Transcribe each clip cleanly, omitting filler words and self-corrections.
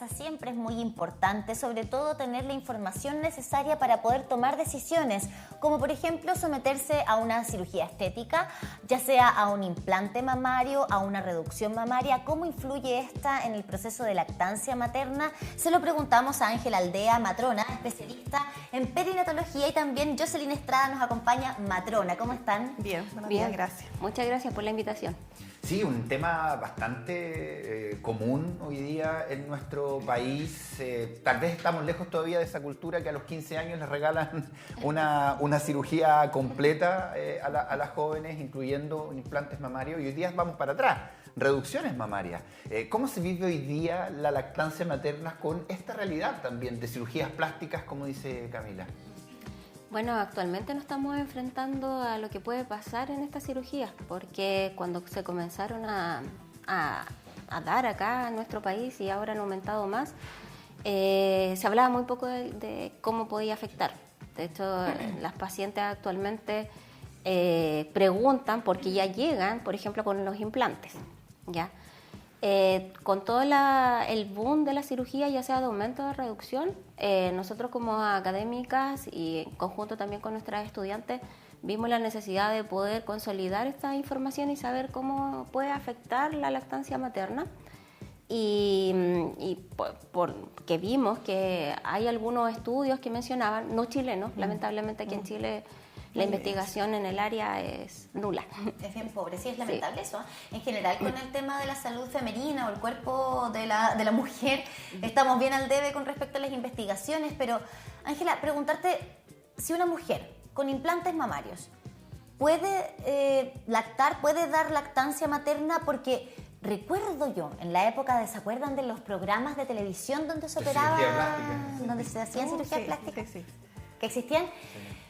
casa siempre es muy importante, sobre todo tener la información necesaria para poder tomar decisiones, como por ejemplo someterse a una cirugía estética, ya sea a un implante mamario, a una reducción mamaria. ¿Cómo influye esta en el proceso de lactancia materna? Se lo preguntamos a Ángela Aldea, matrona, especialista en perinatología, y también Jocelyn Estrada nos acompaña, matrona. ¿Cómo están? Bien, buenos Bien, días, gracias. Muchas gracias por la invitación. Sí, un tema bastante común hoy día en nuestro país. Tal vez estamos lejos todavía de esa cultura que a los 15 años les regalan una cirugía completa a las jóvenes, incluyendo implantes mamarios, y hoy día vamos para atrás, reducciones mamarias. ¿Cómo se vive hoy día la lactancia materna con esta realidad también de cirugías plásticas, como dice Camila? Bueno, actualmente nos estamos enfrentando a lo que puede pasar en estas cirugías, porque cuando se comenzaron a dar acá en nuestro país y ahora han aumentado más, se hablaba muy poco de cómo podía afectar. De hecho, las pacientes actualmente preguntan porque ya llegan, por ejemplo, con los implantes, ¿ya? Con todo el boom de la cirugía, ya sea de aumento o de reducción, nosotros como académicas y en conjunto también con nuestras estudiantes vimos la necesidad de poder consolidar esta información y saber cómo puede afectar la lactancia materna. Y porque vimos que hay algunos estudios que mencionaban, no chilenos, lamentablemente aquí en Chile la investigación en el área es nula. Es bien pobre, sí, es lamentable eso. En general, con el tema de la salud femenina o el cuerpo de la mujer, estamos bien al debe con respecto a las investigaciones. Pero, Ángela, preguntarte si una mujer con implantes mamarios puede lactar, puede dar lactancia materna, porque recuerdo yo, en la época ¿se acuerdan de los programas de televisión donde se operaba, donde se hacían cirugías plásticas? Sí. ¿Que existían?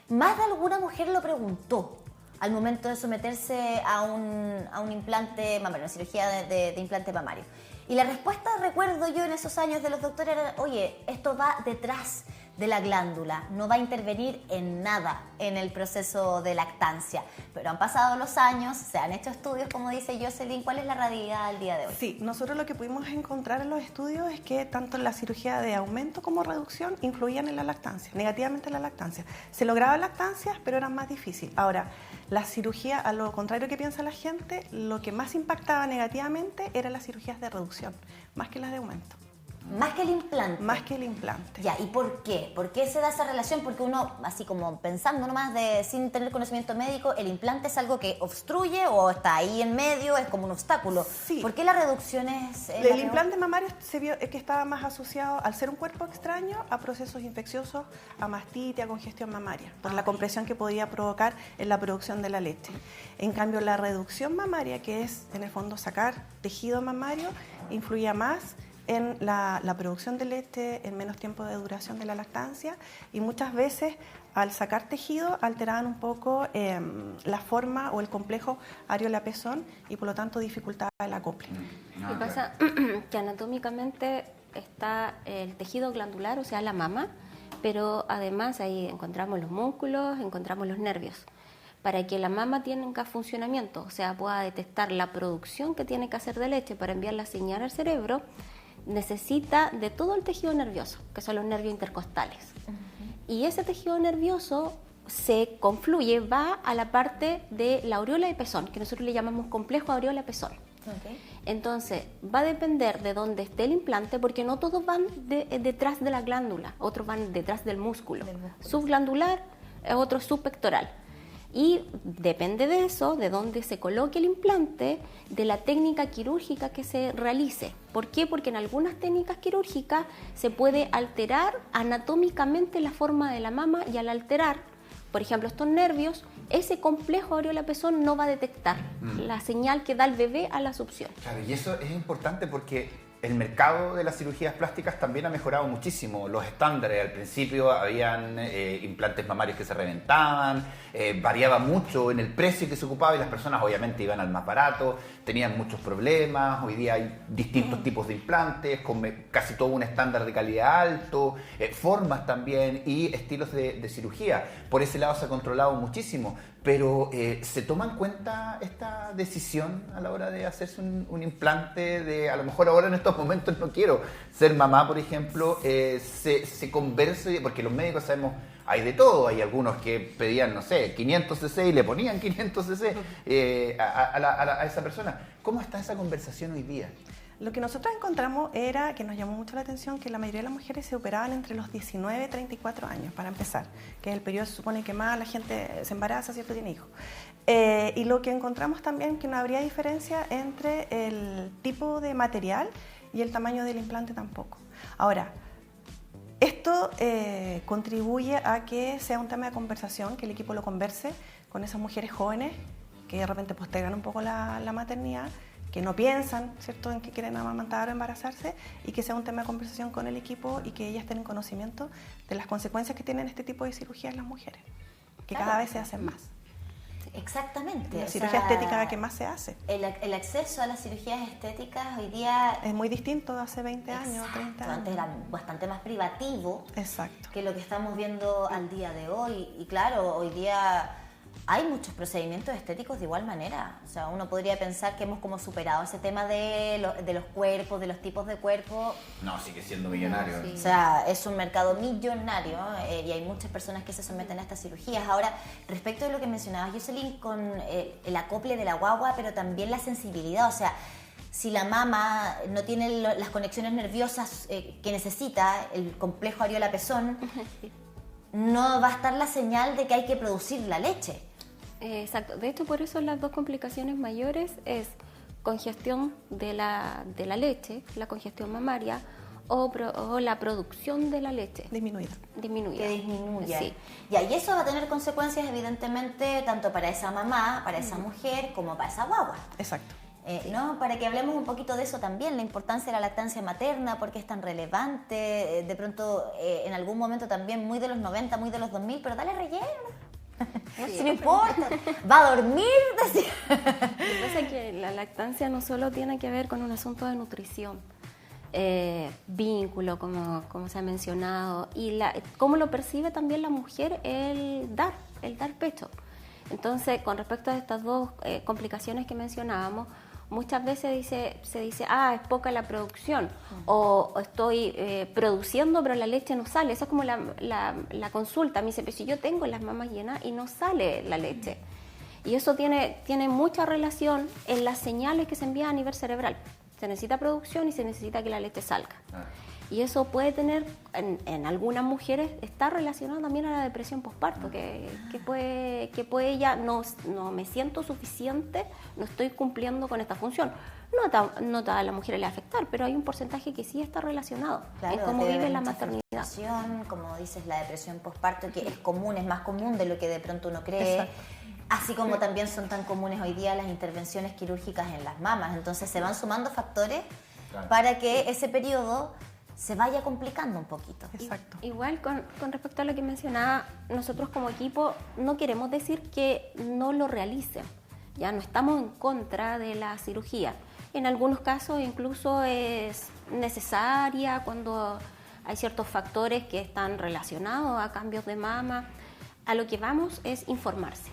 Más de alguna mujer lo preguntó al momento de someterse a un implante mamario, una cirugía de implante mamario. Y la respuesta, recuerdo yo en esos años, de los doctores era: oye, esto va detrás de la glándula, no va a intervenir en nada en el proceso de lactancia. Pero han pasado los años, se han hecho estudios, como dice Jocelyn. ¿Cuál es la realidad al día de hoy? Sí, nosotros lo que pudimos encontrar en los estudios es que tanto la cirugía de aumento como reducción influían en la lactancia, negativamente en la lactancia. Se lograban lactancias, pero eran más difíciles. Ahora, la cirugía, a lo contrario que piensa la gente, lo que más impactaba negativamente eran las cirugías de reducción, más que las de aumento. Más que el implante. Más que el implante. Ya, ¿y por qué? ¿Por qué se da esa relación? Porque uno, así como pensando nomás, sin tener conocimiento médico, el implante es algo que obstruye o está ahí en medio, es como un obstáculo. Sí. ¿Por qué la reducción es El implante mamario se vio que estaba más asociado, al ser un cuerpo extraño, a procesos infecciosos, a mastitis, a congestión mamaria, por la compresión que podía provocar en la producción de la leche. En cambio, la reducción mamaria, que es en el fondo sacar tejido mamario, influía más en la producción de leche, en menos tiempo de duración de la lactancia, y muchas veces al sacar tejido alteraban un poco la forma o el complejo areola-pezón y por lo tanto dificultaba el acople. Lo que pasa que anatómicamente está el tejido glandular, o sea, la mama, pero además ahí encontramos los músculos, encontramos los nervios. Para que la mama tenga funcionamiento, o sea, pueda detectar la producción que tiene que hacer de leche para enviar la señal al cerebro, necesita de todo el tejido nervioso, que son los nervios intercostales. Y ese tejido nervioso se confluye, va a la parte de la aureola de pezón, que nosotros le llamamos complejo aureola-pezón. Entonces, va a depender de dónde esté el implante, porque no todos van detrás de la glándula, otros van detrás del músculo. Subglandular, otro subpectoral. Y depende de eso, de dónde se coloque el implante, de la técnica quirúrgica que se realice. ¿Por qué? Porque en algunas técnicas quirúrgicas se puede alterar anatómicamente la forma de la mama, y al alterar, por ejemplo, estos nervios, ese complejo areola-pezón no va a detectar la señal que da el bebé a la succión. Claro, y eso es importante porque el mercado de las cirugías plásticas también ha mejorado muchísimo. Los estándares, al principio habían implantes mamarios que se reventaban, variaba mucho en el precio que se ocupaba y las personas obviamente iban al más barato, tenían muchos problemas. Hoy día hay distintos tipos de implantes, con casi todo un estándar de calidad alto, formas también y estilos de cirugía. Por ese lado se ha controlado muchísimo. pero ¿se toma en cuenta esta decisión a la hora de hacerse un implante? De a lo mejor ahora en estos momentos no quiero ser mamá, por ejemplo, se conversa, porque los médicos sabemos, hay de todo, hay algunos que pedían, no sé, 500 cc y le ponían 500 cc a esa persona. ¿Cómo está esa conversación hoy día? Lo que nosotros encontramos era, que nos llamó mucho la atención, que la mayoría de las mujeres se operaban entre los 19 y 34 años, para empezar, que es el periodo se supone que más la gente se embaraza, ¿cierto?, tiene hijos. Y lo que encontramos también que no habría diferencia entre el tipo de material y el tamaño del implante tampoco. Ahora, esto contribuye a que sea un tema de conversación, que el equipo lo converse con esas mujeres jóvenes que de repente postergan un poco la maternidad, que no piensan, ¿cierto?, en que quieren amamantar o embarazarse, y que sea un tema de conversación con el equipo y que ellas tengan conocimiento de las consecuencias que tienen este tipo de cirugías las mujeres, que cada vez se hacen más. Exactamente. La cirugía estética es la que más se hace. El acceso a las cirugías estéticas hoy día es muy distinto de hace 20 años, 30 años. Antes era bastante más privativo. Exacto. Que lo que estamos viendo al día de hoy. Y claro, hoy día hay muchos procedimientos estéticos de igual manera. O sea, uno podría pensar que hemos como superado ese tema de los cuerpos, de los tipos de cuerpo. No, sigue siendo millonario. Sí. O sea, es un mercado millonario y hay muchas personas que se someten a estas cirugías. Ahora, respecto de lo que mencionabas, Jocelyn, con el acople de la guagua, pero también la sensibilidad. O sea, si la mama no tiene las conexiones nerviosas que necesita, el complejo areola-pezón, no va a estar la señal de que hay que producir la leche. Exacto. De hecho, por eso las dos complicaciones mayores es congestión de la leche, la congestión mamaria, o la producción de la leche. Disminuida. Que disminuya. Sí. Y eso va a tener consecuencias, evidentemente, tanto para esa mamá, para esa mujer, como para esa guagua. Exacto. ¿No? Para que hablemos un poquito de eso también, la importancia de la lactancia materna, por qué es tan relevante, de pronto en algún momento también muy de los 90, muy de los 2000, pero dale relleno. Sí, no importa, va a dormir. Lo que pasa es que la lactancia no solo tiene que ver con un asunto de nutrición, vínculo, como se ha mencionado, y cómo lo percibe también la mujer el dar pecho. Entonces, con respecto a estas dos complicaciones que mencionábamos, muchas veces se dice, es poca la producción, o estoy produciendo pero la leche no sale. Esa es como la consulta. Me dice, pero si yo tengo las mamas llenas y no sale la leche. Y eso tiene mucha relación en las señales que se envían a nivel cerebral. Se necesita producción y se necesita que la leche salga. Y eso puede tener, en algunas mujeres, está relacionado también a la depresión posparto, que puede ya no me siento suficiente, no estoy cumpliendo con esta función. No a todas las mujeres le va a afectar, pero hay un porcentaje que sí está relacionado en cómo vive la maternidad. Como dices, la depresión posparto, que es común, es más común de lo que de pronto uno cree. Exacto. Así como también son tan comunes hoy día las intervenciones quirúrgicas en las mamas. Entonces se van sumando factores para que ese periodo se vaya complicando un poquito. Exacto. Igual con respecto a lo que mencionaba, nosotros como equipo no queremos decir que no lo realicen. Ya no estamos en contra de la cirugía. En algunos casos incluso es necesaria cuando hay ciertos factores que están relacionados a cambios de mama. A lo que vamos es informarse.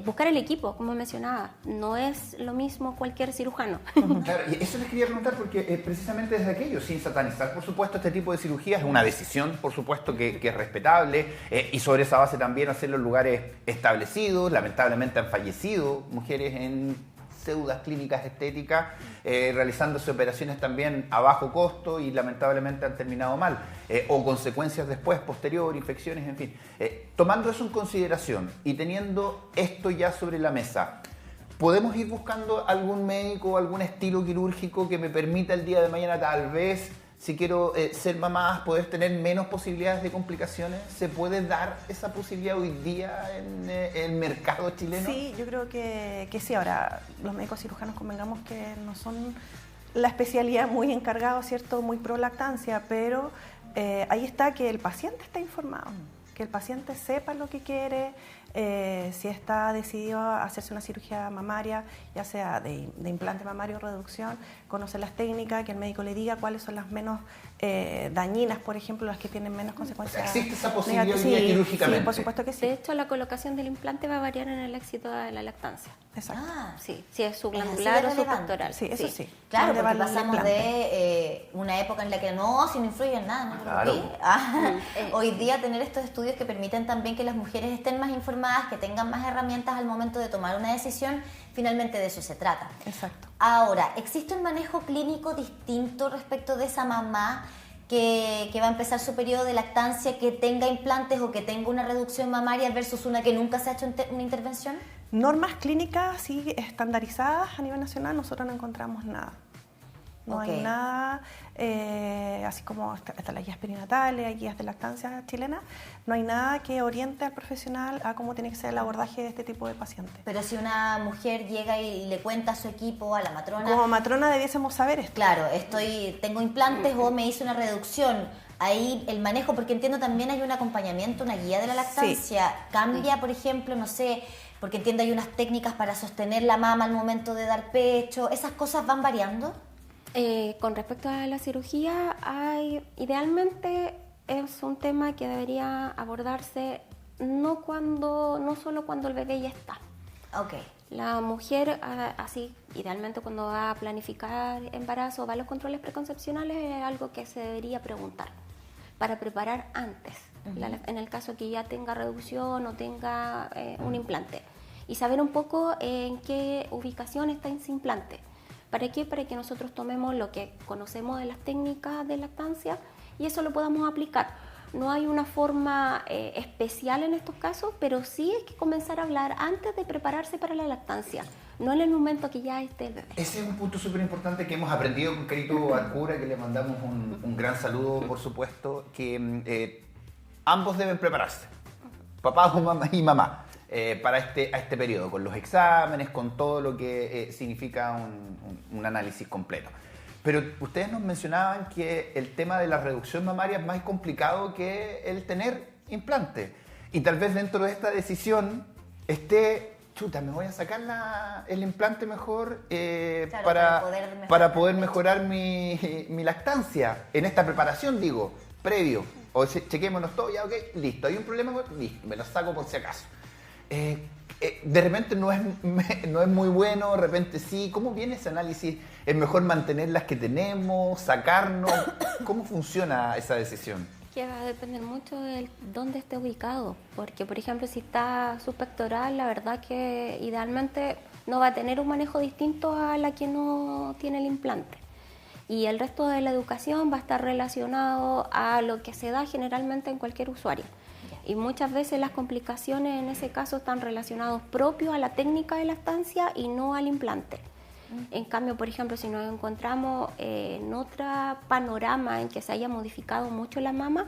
Buscar el equipo, como mencionaba, no es lo mismo cualquier cirujano. Claro, y eso les quería preguntar porque precisamente desde aquello, sin satanizar, por supuesto, este tipo de cirugías es una decisión, por supuesto, que es respetable, y sobre esa base también hacerlo en lugares establecidos. Lamentablemente han fallecido mujeres en pseudas clínicas estéticas, realizándose operaciones también a bajo costo y lamentablemente han terminado mal, o consecuencias después, posterior, infecciones, en fin. Tomando eso en consideración y teniendo esto ya sobre la mesa, ¿podemos ir buscando algún médico o algún estilo quirúrgico que me permita el día de mañana, tal vez, si quiero ser mamá, poder tener menos posibilidades de complicaciones? ¿Se puede dar esa posibilidad hoy día en el mercado chileno? Sí, yo creo que sí. Ahora, los médicos cirujanos, convengamos que no son la especialidad muy encargados, ¿cierto?, muy pro lactancia, pero ahí está que el paciente está informado, que el paciente sepa lo que quiere, si está decidido a hacerse una cirugía mamaria, ya sea de implante mamario o reducción, conocer las técnicas, que el médico le diga cuáles son las menos dañinas, por ejemplo, las que tienen menos consecuencias. ¿Existe esa posibilidad negativas? quirúrgicamente? Sí, por supuesto que sí. De hecho, la colocación del implante va a variar en el éxito de la lactancia. Exacto. Sí, si es así de subglandular o relevante. subpectoral. Sí, eso sí. Claro, ¿Dónde porque va el pasamos implante? de una época en la que si no influye en nada, ¿no? Claro. Hoy día tener estos estudios que permiten también que las mujeres estén más informadas, que tengan más herramientas al momento de tomar una decisión, finalmente de eso se trata. Exacto. Ahora, ¿existe un manejo clínico distinto respecto de esa mamá que va a empezar su periodo de lactancia, que tenga implantes o que tenga una reducción mamaria versus una que nunca se ha hecho una intervención? Normas clínicas sí estandarizadas a nivel nacional, nosotros no encontramos nada. No Ok. hay nada, así como hasta las guías perinatales, hay guías de lactancia chilenas, no hay nada que oriente al profesional a cómo tiene que ser el abordaje de este tipo de pacientes. Pero si una mujer llega y le cuenta a su equipo, a la matrona, Como matrona debiésemos saber esto. claro, tengo implantes o me hice una reducción, ahí el manejo, porque entiendo también hay un acompañamiento, una guía de la lactancia, cambia, por ejemplo, no sé, porque entiendo hay unas técnicas para sostener la mama al momento de dar pecho, ¿esas cosas van variando? Con respecto a la cirugía, idealmente es un tema que debería abordarse no solo cuando el bebé ya está. Ok. La mujer, así, idealmente cuando va a planificar embarazo o va a los controles preconcepcionales, es algo que se debería preguntar para preparar antes, en el caso que ya tenga reducción o tenga un implante. Y saber un poco en qué ubicación está ese implante. ¿Para qué? Para que nosotros tomemos lo que conocemos de las técnicas de lactancia y eso lo podamos aplicar. No hay una forma especial en estos casos, pero sí hay que comenzar a hablar antes de prepararse para la lactancia, no en el momento que ya esté el bebé. Ese es un punto súper importante que hemos aprendido con Carito Arcura, que le mandamos un gran saludo, por supuesto, que ambos deben prepararse, papá y mamá, para este periodo, con los exámenes, con todo lo que significa un análisis completo. Pero ustedes nos mencionaban que el tema de la reducción mamaria es más complicado que el tener implante. Y tal vez dentro de esta decisión esté, me voy a sacar el implante mejor, Claro, para poder mejorar mi lactancia. En esta preparación, digo, previo. O chequémonos todo, ya, ok, listo. ¿Hay un problema? Listo, me lo saco por si acaso. De repente no es muy bueno, de repente sí. ¿Cómo viene ese análisis? ¿Es mejor mantener las que tenemos, sacarnos? ¿Cómo funciona esa decisión? Que va a depender mucho de dónde esté ubicado, porque por ejemplo si está subpectoral, la verdad que idealmente no va a tener un manejo distinto a la que no tiene el implante. Y el resto de la educación va a estar relacionado a lo que se da generalmente en cualquier usuario. Y muchas veces las complicaciones en ese caso están relacionados propios a la técnica de lactancia y no al implante. En cambio, por ejemplo, si nos encontramos en otro panorama en que se haya modificado mucho la mama,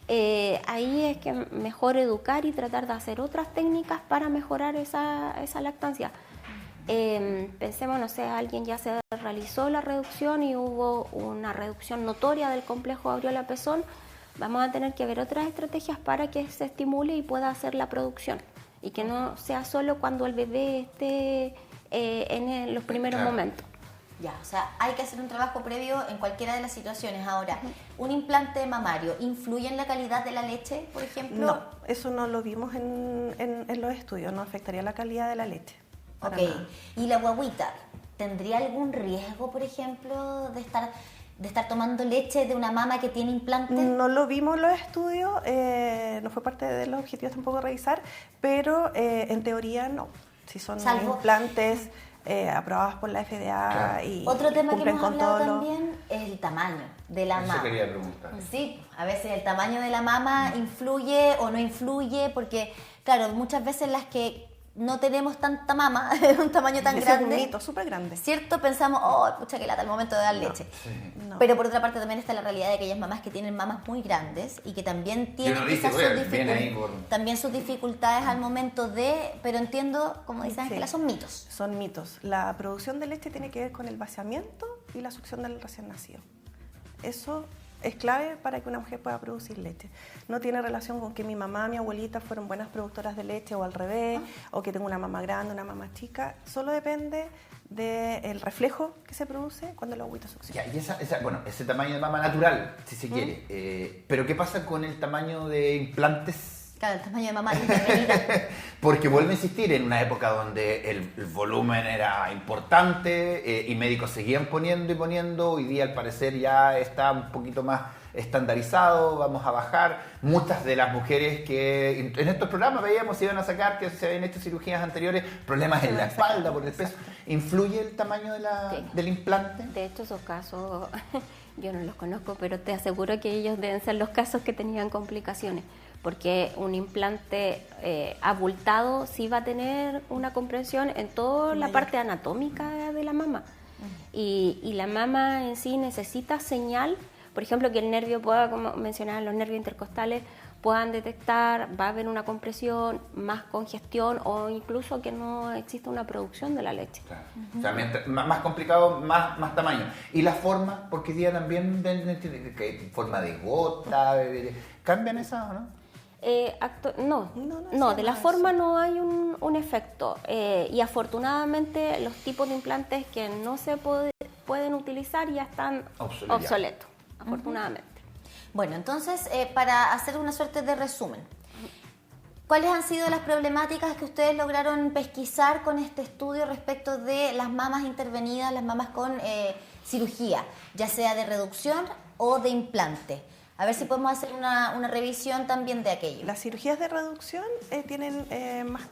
ahí es que mejor educar y tratar de hacer otras técnicas para mejorar esa lactancia. Pensemos, no sé, alguien ya se realizó la reducción y hubo una reducción notoria del complejo aureola-pezón, vamos a tener que ver otras estrategias para que se estimule y pueda hacer la producción y que no sea solo cuando el bebé esté en los primeros momentos. Ya, o sea, hay que hacer un trabajo previo en cualquiera de las situaciones. Ahora, ¿un implante mamario influye en la calidad de la leche, por ejemplo? No, eso no lo vimos en los estudios, no afectaría la calidad de la leche. Ok, ¿y la guagüita tendría algún riesgo, por ejemplo, de estar tomando leche de una mama que tiene implante? No lo vimos en los estudios, no fue parte de los objetivos tampoco revisar, pero en teoría no. Si son implantes aprobados por la FDA Claro. y otro tema que cumplen hemos con hablado todo también es el tamaño de la mama. Eso quería preguntar. Sí, a veces el tamaño de la mama influye o no influye, porque, claro, muchas veces las que no tenemos tanta mama, un tamaño tan Ese grande. es un mito súper grande. ¿Cierto? Pensamos, oh, pucha que lata al momento de dar leche. No. Pero por otra parte también está la realidad de aquellas mamás que tienen mamas muy grandes y que también tienen quizás también sus dificultades al momento de, pero entiendo, como dice Ángela, son mitos. Son mitos. La producción de leche tiene que ver con el vaciamiento y la succión del recién nacido. Eso es clave para que una mujer pueda producir leche. No tiene relación con que mi mamá, mi abuelita fueron buenas productoras de leche o al revés, o que tengo una mamá grande, una mamá chica. Solo depende del reflejo que se produce cuando la agüita succiona. Ya, y ese tamaño de mama natural, si se quiere. Pero ¿qué pasa con el tamaño de implantes? Claro, el tamaño de mamá intervenida. Porque vuelvo a insistir, en una época donde el volumen era importante y médicos seguían poniendo y poniendo, hoy día al parecer ya está un poquito más estandarizado, vamos a bajar. Muchas de las mujeres que en estos programas veíamos iban a sacar que se habían hecho cirugías anteriores, problemas en la espalda por el peso. ¿Influye el tamaño del implante? De hecho, esos casos yo no los conozco, pero te aseguro que ellos deben ser los casos que tenían complicaciones, porque un implante abultado sí va a tener una comprensión en toda la parte anatómica de la mama. Y la mama en sí necesita señal, por ejemplo, que el nervio pueda, como mencionaban, los nervios intercostales puedan detectar, va a haber una compresión, más congestión o incluso que no exista una producción de la leche. Claro. O sea, más complicado, más tamaño. ¿Y la forma? Porque hoy día también forma de gota, ¿cambian esas o no? No, de la forma no hay un efecto. Y afortunadamente los tipos de implantes que no se pueden utilizar ya están obsoletos, afortunadamente. Bueno, entonces, para hacer una suerte de resumen, ¿cuáles han sido las problemáticas que ustedes lograron pesquisar con este estudio respecto de las mamas intervenidas, las mamas con cirugía, ya sea de reducción o de implante? A ver si podemos hacer una revisión también de aquello. Las cirugías de reducción tienen más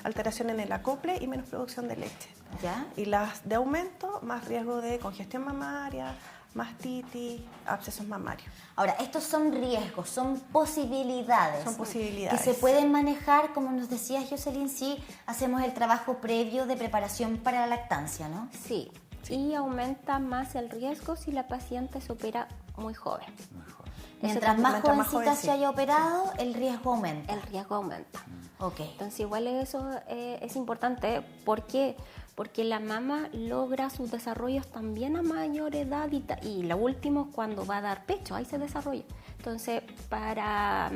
alteración en el acople y menos producción de leche. ¿Ya? Y las de aumento, más riesgo de congestión mamaria, mastitis, abscesos mamarios. Ahora, estos son riesgos, son posibilidades. Son posibilidades. Que se pueden manejar, como nos decía Jocelyn, si hacemos el trabajo previo de preparación para la lactancia, ¿no? Sí. Y aumenta más el riesgo si la paciente se opera muy joven. Mientras más jovencita se haya operado, el riesgo aumenta. El riesgo aumenta. Ok. Entonces igual eso es importante. ¿Por qué? Porque la mama logra sus desarrollos también a mayor edad y lo último cuando va a dar pecho, ahí se desarrolla. Entonces, para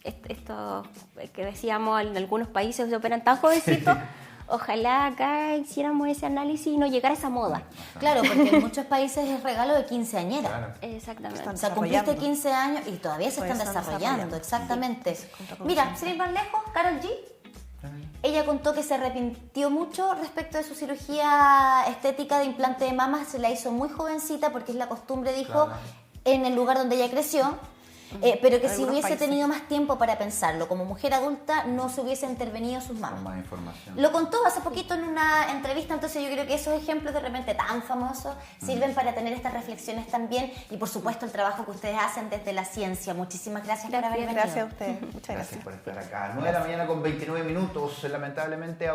esto que decíamos, en algunos países se operan tan jovencitos, ojalá acá hiciéramos ese análisis y no llegara esa moda. Claro, porque en muchos países es regalo de quinceañera. Claro. Exactamente. O sea, cumpliste 15 años y todavía se están desarrollando, exactamente. Mira, sin ir más lejos, Karol G, ella contó que se arrepintió mucho respecto de su cirugía estética de implante de mama, se la hizo muy jovencita porque es la costumbre, dijo, Claro. en el lugar donde ella creció. Pero que si Algunos hubiese países. tenido más tiempo para pensarlo, como mujer adulta no se hubiese intervenido sus mamas. Más información. Lo contó hace poquito en una entrevista, entonces yo creo que esos ejemplos de repente tan famosos sirven para tener estas reflexiones también y por supuesto el trabajo que ustedes hacen desde la ciencia. Muchísimas gracias por haber venido. Gracias a ustedes. Muchas gracias. Gracias por estar acá. 9 de la mañana con 29 minutos, lamentablemente.